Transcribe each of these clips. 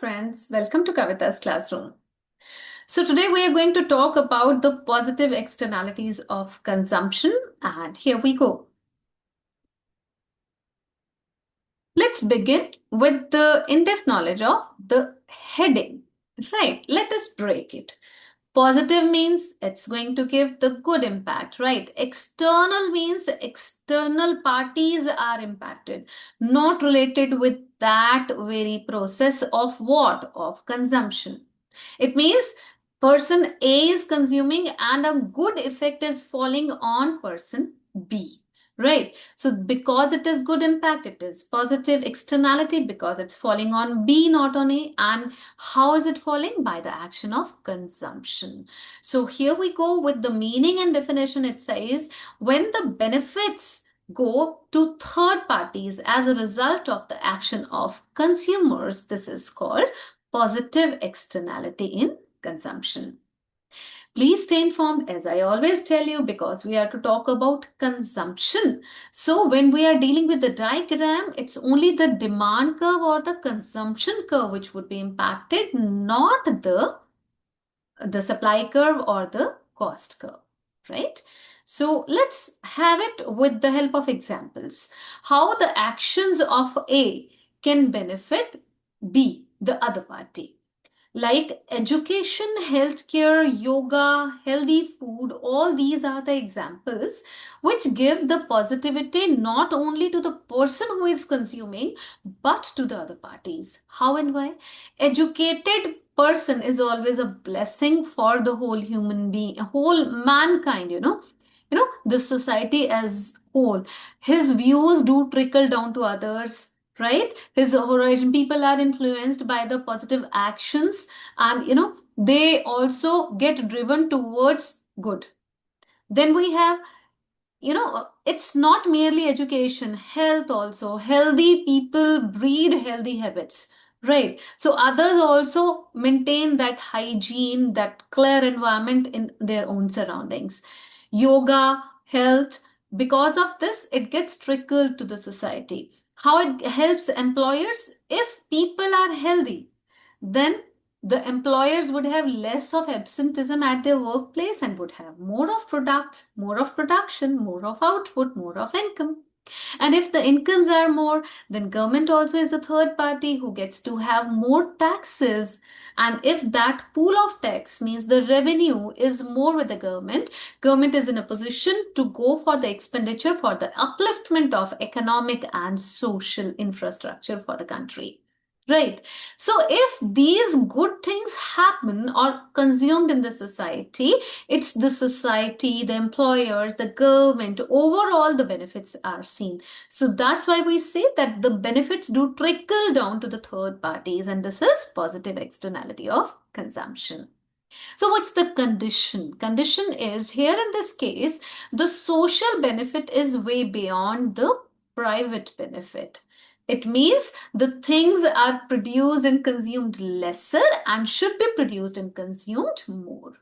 friends, welcome to Kavita's classroom. So today we are going to talk about the positive externalities of consumption, and here we go. Let's begin with the in-depth knowledge of the heading. Right, let us break it. Positive means it's going to give the good impact, right? External means external parties are impacted, not related with that very process of what? Of consumption. It means person A is consuming and a good effect is falling on person B. Right. So because it is good impact, it is positive externality because it's falling on B, not on A. And how is it falling? By the action of consumption. So here we go with the meaning and definition. It says when the benefits go to third parties as a result of the action of consumers, this is called positive externality in consumption. Please stay informed, as I always tell you, because we are to talk about consumption. So when we are dealing with the diagram, it's only the demand curve or the consumption curve which would be impacted, not the supply curve or the cost curve, right? So let's have it with the help of examples. How the actions of A can benefit B, the other party. Like education, healthcare, yoga, healthy food, all these are the examples which give the positivity not only to the person who is consuming, but to the other parties. How and why? Educated person is always a blessing for the whole human being, whole mankind, the society as whole. His views do trickle down to others, right? His horizon, people are influenced by the positive actions, and they also get driven towards good. Then we have, it's not merely education, health also. Healthy people breed healthy habits, right? So others also maintain that hygiene, that clear environment in their own surroundings. Yoga, health, because of this, it gets trickled to the society. How it helps employers? If people are healthy, then the employers would have less of absenteeism at their workplace and would have more of more of production, more of output, more of income. And if the incomes are more, then government also is the third party who gets to have more taxes. And if that pool of tax means the revenue is more with the government is in a position to go for the expenditure for the upliftment of economic and social infrastructure for the country. Right. So if these good things happen or consumed in the society, it's the society, the employers, the government, overall the benefits are seen. So that's why we say that the benefits do trickle down to the third parties, and this is positive externality of consumption. So what's the condition? Condition is here in this case, the social benefit is way beyond the private benefit. It means the things are produced and consumed lesser and should be produced and consumed more.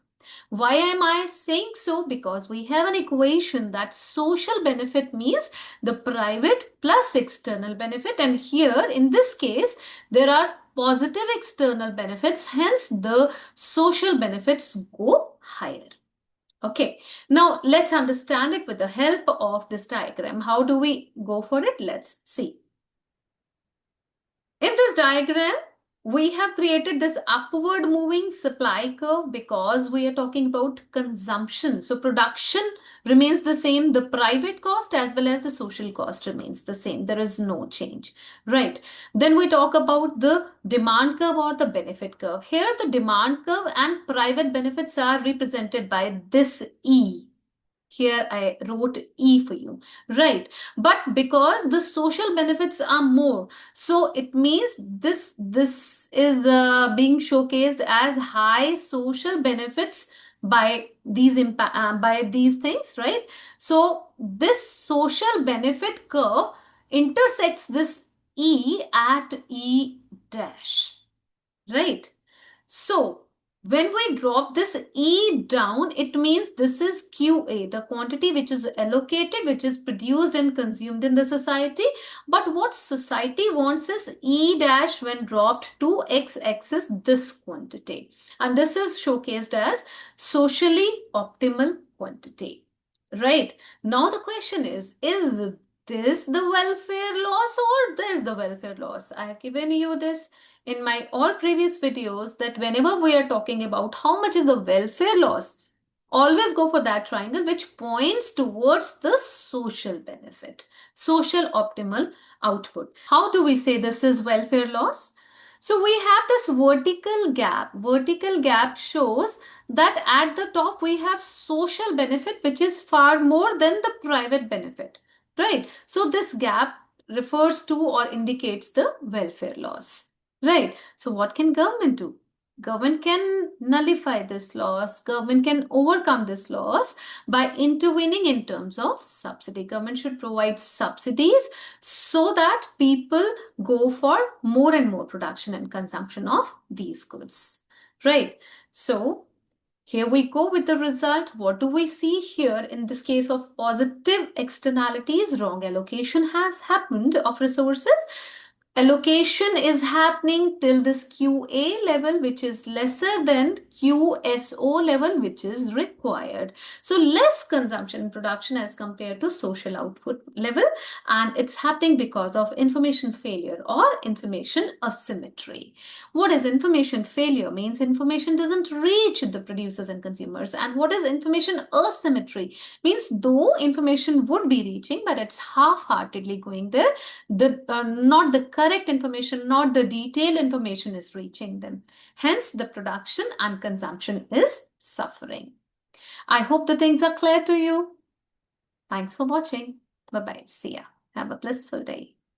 Why am I saying so? Because we have an equation that social benefit means the private plus external benefit. And here in this case, there are positive external benefits. Hence, the social benefits go higher. Okay, now let's understand it with the help of this diagram. How do we go for it? Let's see. In this diagram, we have created this upward moving supply curve because we are talking about consumption. So production remains the same. The private cost as well as the social cost remains the same. There is no change, right? Then we talk about the demand curve or the benefit curve. Here the demand curve and private benefits are represented by this E. Here I wrote E for you, right? But because the social benefits are more, so it means this is being showcased as high social benefits by by these things, right? So this social benefit curve intersects this E at E dash, right? So When we drop this E down, it means this is QA, the quantity which is allocated, which is produced and consumed in the society. But what society wants is E dash when dropped to X axis, this quantity. And this is showcased as socially optimal quantity. Right. Now the question is this the welfare loss or this the welfare loss? I have given you this in my all previous videos that whenever we are talking about how much is the welfare loss, always go for that triangle which points towards the social benefit, social optimal output. How do we say this is welfare loss? So we have this vertical gap. Vertical gap shows that at the top we have social benefit which is far more than the private benefit, right? So this gap refers to or indicates the welfare loss. Right. So what can government do? Government can nullify this loss. Government can overcome this loss by intervening in terms of subsidy. Government should provide subsidies so that people go for more and more production and consumption of these goods. Right. So here we go with the result. What do we see here in this case of positive externalities? Wrong allocation has happened of resources. Allocation is happening till this QA level, which is lesser than QSO level, which is required. So less consumption and production as compared to social output level. And it's happening because of information failure or information asymmetry. What is information failure? Means information doesn't reach the producers and consumers. And what is information asymmetry? Means though information would be reaching, but it's half-heartedly going there. Not the correct information, not the detailed information is reaching them. Hence, the production and consumption is suffering. I hope the things are clear to you. Thanks for watching. Bye-bye. See ya. Have a blissful day.